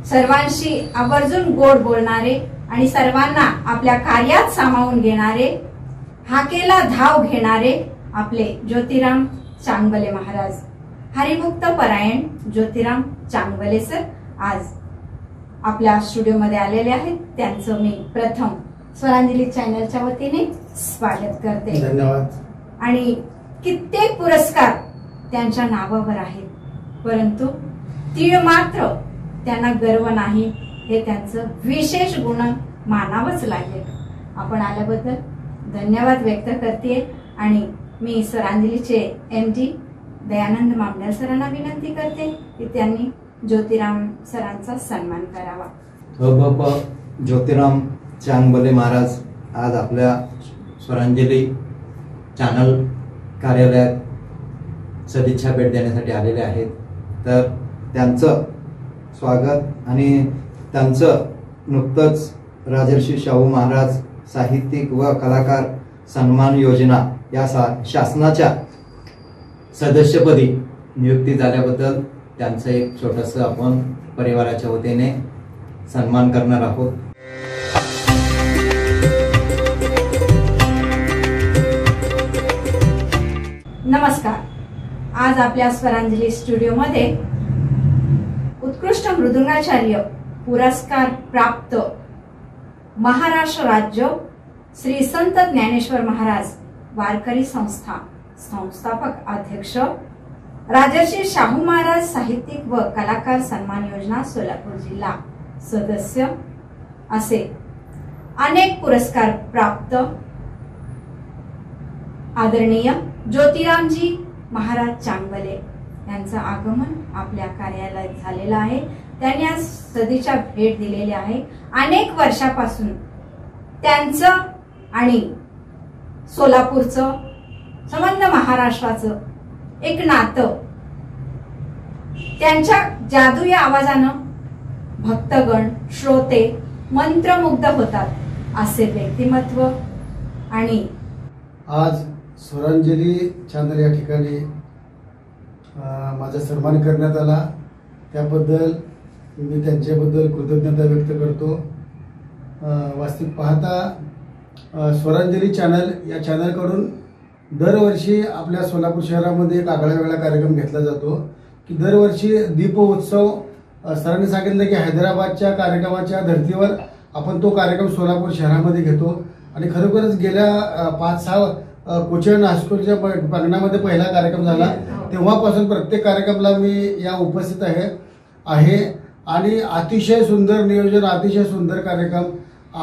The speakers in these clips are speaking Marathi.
सर्वांशी आवर्जून गोड बोलणारे आणि सर्वांना आपल्या कार्यात सामावून घेणारे, हाकेला धाव घेणारे आपले ज्योतिराम चांगवले महाराज, हरिभक्त परायण ज्योतिराम चांगवले सर आज आपल्या स्टुडिओ मध्ये आलेले आहेत। त्यांचं मी प्रथम स्वरांजली चॅनलच्या वतीने स्वागत करते। धन्यवाद। आणि कित्येक पुरस्कार त्यांच्या नावावर आहेत, परंतु तीळ मात्र त्यांना गर्व नाही, हे त्यांचं विशेष गुण मानावंच लागेल। आपण आल्याबद्दल धन्यवाद व्यक्त करते आणि मी स्वरांजलीचे MD दयानंद मामदार सरांना विनंती करते की त्यांनी ज्योतिराम सरांचा सन्मान करावा। ज्योतिराम चांगवले महाराज आज आपल्या स्वरांजली चॅनल कार्यालयात सदिच्छा भेट देण्यासाठी आलेले आहेत। तर त्यांचं स्वागत आणि त्यांचं नुकतंच राजर्षी शाहू महाराज साहित्यिक व कलाकार सन्मान योजना या शासनाच्या सदस्यपदी नियुक्ती झाल्याबद्दल त्यांचं एक छोटंसं आपण परिवाराच्या वतीने सन्मान करणार आहोत। नमस्कार। आज आपल्या स्वरांजली स्टुडिओ मध्ये उत्कृष्ट मृदुंगाचार्य पुरस्कार प्राप्त महाराष्ट्र राज्य श्री संत ज्ञानेश्वर महाराज वारकरी संस्था संस्थापक अध्यक्ष राजर्षी शाहू महाराज साहित्यिक व कलाकार सन्मान योजना सोलापूर जिल्हा सदस्य असे अनेक पुरस्कार प्राप्त आदरणीय ज्योतिरामजी महाराज चांगवले यांचं आगमन आपल्या कार्यालयात झालेलं आहे। त्यांनी आज सदिच्छा भेट दिलेली आहे। अनेक वर्षापासून त्यांचं आणि सोलापूरचं संबंध महाराष्ट्राचं एक नातं, त्यांच्या जादुई आवाजानं भक्तगण श्रोते मंत्रमुग्ध होतात असे व्यक्तिमत्व। आणि आज स्वरांजली चॅनल या ठिकाणी माझा सन्मान करण्यात आला, त्याबद्दल मी त्यांच्याबद्दल कृतज्ञता व्यक्त करतो। वास्तविक पाहता स्वरांजली चॅनल या चॅनलकडून दरवर्षी आपल्या सोलापूर शहरामध्ये एक आगळा वेगळा कार्यक्रम घेतला जातो की दरवर्षी दीपोत्सव सरांनी सांगितलं की हैदराबादच्या कार्यक्रमाच्या धर्तीवर आपण तो कार्यक्रम सोलापूर शहरामध्ये घेतो। आणि खरोखरच गेल्या 5-6 कोचन हायस्कूलच्या प्रांगणामध्ये पहिला कार्यक्रम झाला, तेव्हापासून प्रत्येक कार्यक्रमाला मी या उपस्थित आहे आणि अतिशय सुंदर नियोजन, अतिशय सुंदर कार्यक्रम।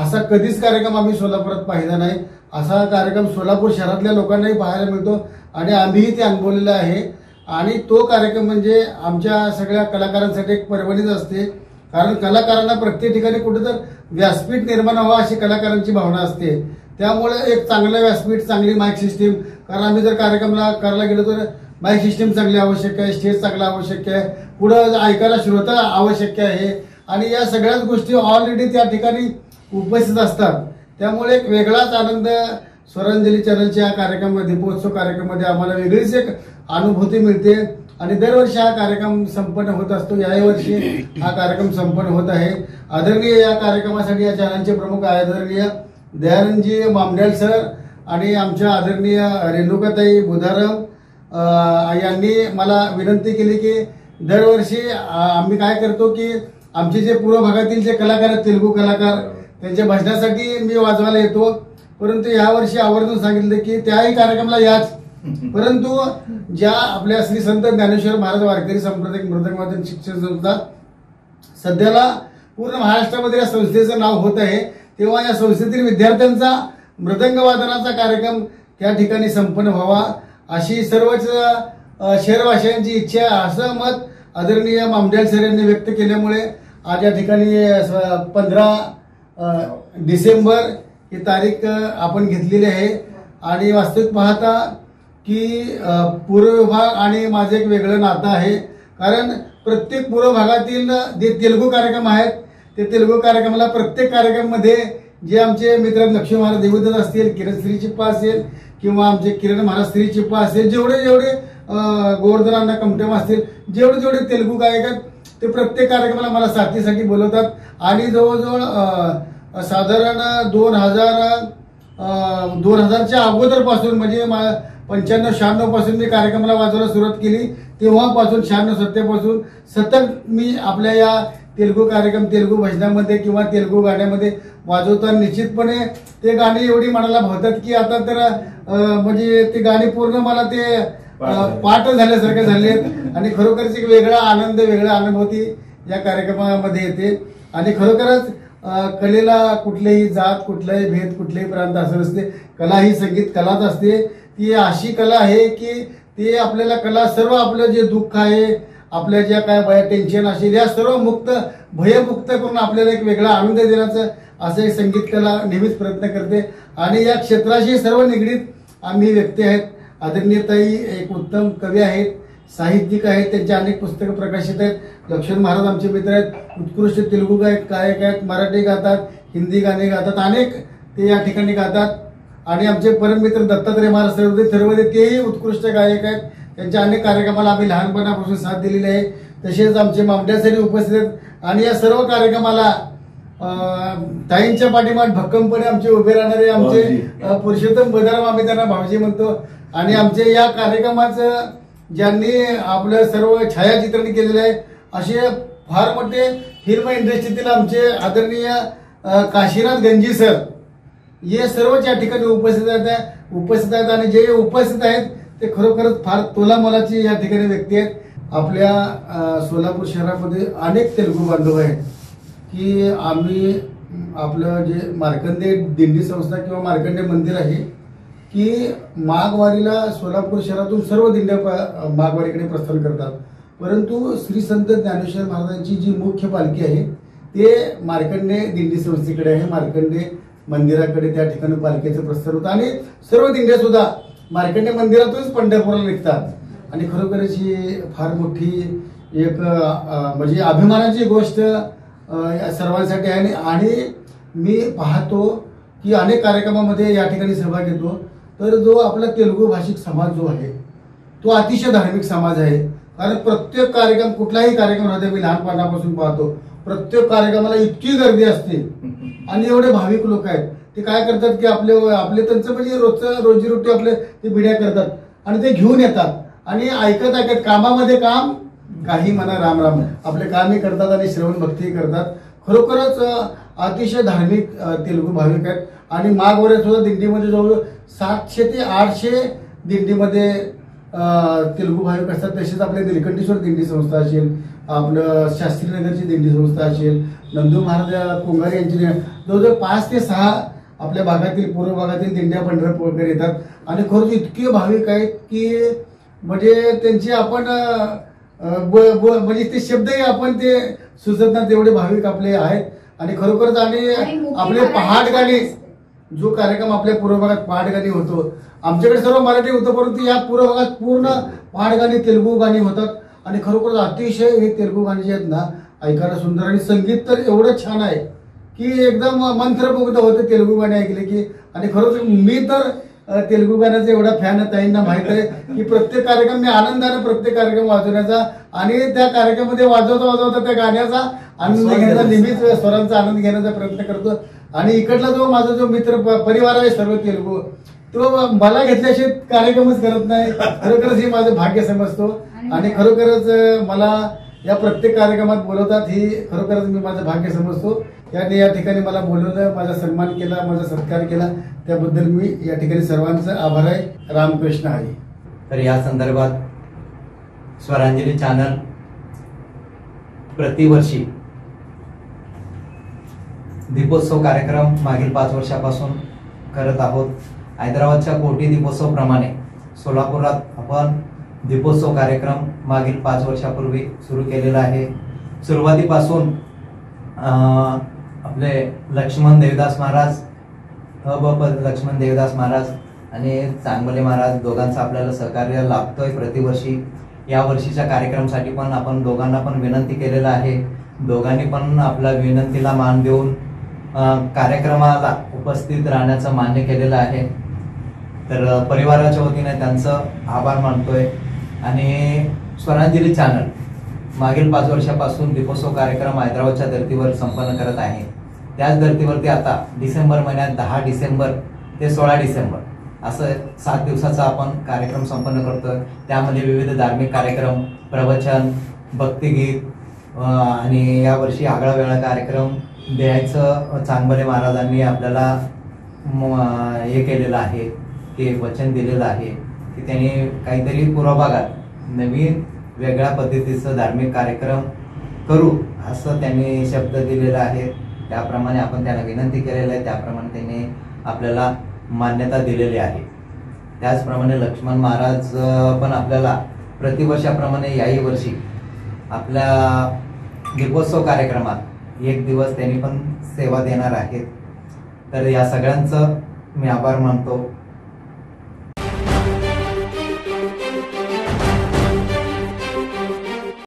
असा कधीच कार्यक्रम आम्ही सोलापुरात पाहिला नाही। असा कार्यक्रम सोलापूर शहरातल्या लोकांनाही पाहायला मिळतो आणि आम्हीही ते अनुभवलेलं आहे। आणि तो कार्यक्रम म्हणजे आमच्या सगळ्या कलाकारांसाठी एक पर्वणीच असते, कारण कलाकारांना प्रत्येक ठिकाणी कुठेतर व्यासपीठ निर्माण व्हावं अशी कलाकारांची भावना असते। त्यामुळे एक चांगलं व्यासपीठ, चांगली माईक सिस्टीम, कारण आम्ही जर कार्यक्रमला करायला गेलो तर माईक सिस्टीम चांगली आवश्यक आहे, स्टेज चांगला आवश्यक आहे, पुढं ऐकायला श्रोता आवश्यक आहे आणि या सगळ्याच गोष्टी ऑलरेडी त्या ठिकाणी उपस्थित असतात। त्यामुळे एक वेगळाच आनंद स्वरांजली चॅनलच्या कार्यक्रमामध्ये, दीपोत्सव कार्यक्रमामध्ये आम्हाला वेगळीच एक अनुभूती मिळते आणि दरवर्षी हा कार्यक्रम संपन्न होत असतो। याही वर्षी हा कार्यक्रम संपन्न होत आहे। आदरणीय या कार्यक्रमासाठी या चॅनलचे प्रमुख आदरणीय दयानंदजी मामदार सर आणि आमच्या आदरणीय रेणुकाताई बुधारम यांनी मला विनंती केली की दरवर्षी आम्ही काय करतो की आमचे जे पूर्व भागातील जे कलाकार आहेत, तेलुगू कलाकार, त्यांच्या भजनासाठी मी वाजवायला येतो, परंतु यावर्षी आवर्जून सांगितलं की त्याही कार्यक्रमाला याच, परंतु ज्या आपल्या श्री संत ज्ञानेश्वर महाराज वारकरी सांप्रदायिक मृदंगवादन शिक्षण संस्था सध्याला पूर्ण महाराष्ट्रामध्ये या संस्थेचं नाव होत आहे, तेव्हा या संस्थेतील विद्यार्थ्यांचा मृदंग वादनाचा कार्यक्रम त्या ठिकाणी संपन्न व्हावा अशी सर्वच शहरवासियांची इच्छा, असं मत आदरणीय मामदार सर यांनी व्यक्त केल्यामुळे आज या ठिकाणी 15 डिसेंबर ही तारीख आपण घेतलेली आहे। आणि वास्तविक पाहता की पूर्व विभाग आणि माझं एक वेगळं नातं आहे, कारण प्रत्येक पूर्व भागातील जे तेलुगू कार्यक्रम आहेत ते तेलुगू कार्यक्रमाला प्रत्येक कार्यक्रममध्ये जे आमचे मित्र लक्ष्मी महाराज देवदत्त असतील, किरण श्री चिप्पा असेल किंवा आमचे किरण महाराज श्री चिप्पा असेल, जेवढे गोवर्धन अण्णा कमटम असतील, जेवढे तेलुगू गायक आहेत ते प्रत्येक कार्यक्रमाला मला साथीसाठी बोलवतात आणि जवळजवळ साधारण 2000च्या अगोदरपासून म्हणजे 95-96 पासून मी कार्यक्रमाला वाजवायला सुरुवात केली. तेव्हापासून 96-97 पासून सतत मी आपल्या या तेलुगू कार्यक्रम, तेलुगू भजनामध्ये किंवा तेलुगू गाण्यामध्ये वाजवताना निश्चितपणे ते गाणी एवढी मनाला भावतात की आता तर म्हणजे ते गाणी पूर्ण मला ते पाठ झाल्यासारखे झाले आणि खरोखरच एक वेगळा आनंद, वेगळा अनुभूती या कार्यक्रमामध्ये येते. आणि खरोखरच कलेला कुठलेही जात, कुठलाही भेद, कुठलेही प्रांत असं नसते. कला ही संगीत कलाच असते. ती अशी कला आहे की ते आपल्याला कला सर्व आपलं जे दुःख आहे, आपल्या ज्या काय टेन्शन असेल या सर्व मुक्त, भयमुक्त करून आपल्याला एक वेगळा आनंद देण्याचं असं एक संगीत कला नेहमीच प्रयत्न करते. आणि या क्षेत्राशी सर्व निगडीत आम्ही व्यक्ती आहेत. आदरणीय ताई एक उत्तम कवी आहेत, साहित्यिक आहेत, त्यांची अनेक पुस्तकं प्रकाशित आहेत. लक्ष्मण महाराज आमचे मित्र आहेत, उत्कृष्ट तेलुगू गायक आहेत, मराठी गातात, हिंदी गाणे गातात, अनेक ते या ठिकाणी गातात. आणि आमचे परममित्र दत्तात्रय महाराज सर्वदे तेही उत्कृष्ट गायक आहेत. त्यांच्या अनेक कार्यक्रमाला आम्ही लहानपणापासून साथ दिलेली आहे. तसेच आमचे मामड्यासाठी उपस्थित आहेत आणि या सर्व कार्यक्रमाला ताईंच्या पाठीमागे भक्कमपणे आमचे उभे राहणारे आमचे पुरुषोत्तम बदाराम, आम्ही त्यांना भाऊजी म्हणतो. आणि आमचे या कार्यक्रमाचं ज्यांनी आपलं सर्व छायाचित्रण केलेलं आहे असे फार मोठे फिल्म इंडस्ट्रीतील आमचे आदरणीय काशीनाथ गंजी सर, हे सर्वच या ठिकाणी उपस्थित आहेत. आणि जे उपस्थित आहेत ते खरोखरच फार तोलामोलाची या ठिकाणी व्यक्ती आहेत. आपल्या सोलापूर शहरामध्ये अनेक तेलुगू बांधव आहेत की आम्ही आपलं जे मार्कंडे दिंडी संस्था किंवा मार्कंडे मंदिर आहे की माघवारीला सोलापूर शहरातून सर्व दिंड्या माघवारीकडे प्रस्थान करतात. परंतु श्री संत ज्ञानेश्वर महाराजांची जी मुख्य पालखी आहे ते मार्कंडे दिंडी संस्थेकडे आहे, मार्कंडे मंदिराकडे त्या ठिकाणी पालखीचं प्रस्थान होतं. आणि सर्व दिंड्या सुद्धा मार्कंडे मंदिरातूनच पंढरपूरला निघतात. आणि खरोखरच ही फार मोठी एक म्हणजे अभिमानाची गोष्ट सर्वांसाठी आहे. आणि मी पाहतो की अनेक कार्यक्रमामध्ये या ठिकाणी सहभाग घेतो तर जो आपला तेलुगू भाषिक समाज जो आहे तो अतिशय धार्मिक समाज आहे. कारण प्रत्येक कार्यक्रम, कुठलाही कार्यक्रम राहते, मी लहानपणापासून पाहतो प्रत्येक कार्यक्रमाला इतकी गर्दी असते आणि एवढे भाविक लोक आहेत. ते काय करतात की आपले त्यांचं म्हणजे रोजचं रोजीरोटी आपले ते बिड्या करतात आणि ते घेऊन येतात आणि ऐकत कामामध्ये काम, काही म्हणा राम राम, आपले कामही करतात आणि श्रवण भक्तीही करतात. खरोखरच अतिशय धार्मिक तेलुगू भाविक आहेत. आणि माघवारी सुद्धा दिंडीमध्ये जवळ 700 ते 800 दिंडीमध्ये तेलुगू भाविक असतात. तसेच आपल्या निलकंठेश्वर दिंडी संस्था असेल, आपलं शास्त्रीनगरची दिंडी संस्था असेल, नंदू महाराज कोंगारी यांची जवळजवळ 5 ते 6 आपल्या भागातील, पूर्व भागातील दिंड्या पंढरपूरकडे येतात. आणि खरंच इतके भाविक आहेत की म्हणजे त्यांची आपण म्हणजे ते शब्दही आपण ते सुचत नाही तेवढे भाविक आपले आहेत. आणि खरोखरच आणि आपले पहाट गाणी, जो कार्यक्रम आपल्या पूर्व भागात पहाट गाणी होतो, आमच्याकडे सर्व मराठी होतं परंतु या पूर्व भागात पूर्ण पहाट गाणी, तेलुगू गाणी होतात. आणि खरोखर अतिशय हे तेलुगू गाणी जे आहेत ना ऐकायला सुंदर, आणि संगीत तर एवढं छान आहे की एकदम मंत्रमुग्ध होते तेलुगू गाणी ऐकले की. आणि खरोखर मी तर तेलुगू गाण्याचा एवढा फॅन आहे, ताईंना माहित आहे की प्रत्येक कार्यक्रम मी आनंदाने प्रत्येक कार्यक्रम वाजवण्याचा आणि त्या कार्यक्रमामध्ये वाजवता त्या गाण्याचा आनंद घेण्याचा, नेहमीच स्वरांचा आनंद घेण्याचा प्रयत्न करतो. आणि इकडला जो माझा जो मित्र परिवार आहे सर्व तेलुगू, तो मला घेतल्याशिवाय कार्यक्रमच करत नाही. खरोखरच हे माझं भाग्य समजतो. आणि खरोखरच मला या प्रत्येक कार्यक्रमात बोलवतात, ही खरोखरच मी माझं भाग्य समजतो. त्यांनी या ठिकाणी मला बोलवलं, माझा सन्मान केला, माझा सत्कार केला, त्याबद्दल मी या ठिकाणी सर्वांचं आभार आहे. रामकृष्ण हरी. तर या संदर्भात स्वरांजली चॅनल प्रतिवर्षी दीपोत्सव कार्यक्रम मागील 5 वर्षापासून करत आहोत. हैदराबादच्या कोटी दीपोत्सव प्रमाणे सोलापुरात आपण दीपोत्सव कार्यक्रम मागील 5 वर्षापूर्वी सुरू केलेला आहे. सुरुवातीपासून आपले लक्ष्मण देवदास महाराज, लक्ष्मण देवदास महाराज आणि चांगले महाराज दोघांचं आपल्याला सहकार्य लाभतोय प्रतिवर्षी. या वर्षीच्या कार्यक्रमासाठी पण आपण दोघांना पण विनंती केलेला आहे. दोघांनी पण आपल्या विनंतीला मान देऊन कार्यक्रमाला उपस्थित राहण्याचं मान्य केलेलं आहे. तर परिवाराच्या वतीने त्यांचं आभार मानतोय. आणि स्वरांजली चॅनल मागील 5 वर्षापासून दीपोत्सव कार्यक्रम हैदराबादच्या धर्तीवर संपन्न करत आहे. त्याच धर्तीवरती आता डिसेंबर महिन्यात 10 डिसेंबर ते 16 डिसेंबर असं 7 दिवसाचा आपण कार्यक्रम संपन्न करतोय. त्यामध्ये विविध धार्मिक कार्यक्रम, प्रवचन, भक्तिगीत आणि यावर्षी आगळा वेगळा कार्यक्रम द्यायचं चांगभले महाराजांनी आपल्याला हे केलेलं आहे, ते वचन दिलेलं आहे की त्यांनी काहीतरी पूर्वभागात नवीन वेगळ्या पद्धतीचं धार्मिक कार्यक्रम करू असं त्यांनी शब्द दिलेला आहे. त्याप्रमाणे आपण त्यांना विनंती केलेली आहे, त्याप्रमाणे त्यांनी आपल्याला मान्यता दिलेली आहे. त्याचप्रमाणे लक्ष्मण महाराज पण आपल्याला प्रतिवर्षाप्रमाणे याही वर्षी आपल्या दीपोत्सव कार्यक्रमात 1 दिवस त्यांनी पण सेवा देणार आहेत. तर या सगळ्यांचं मी आभार मानतो.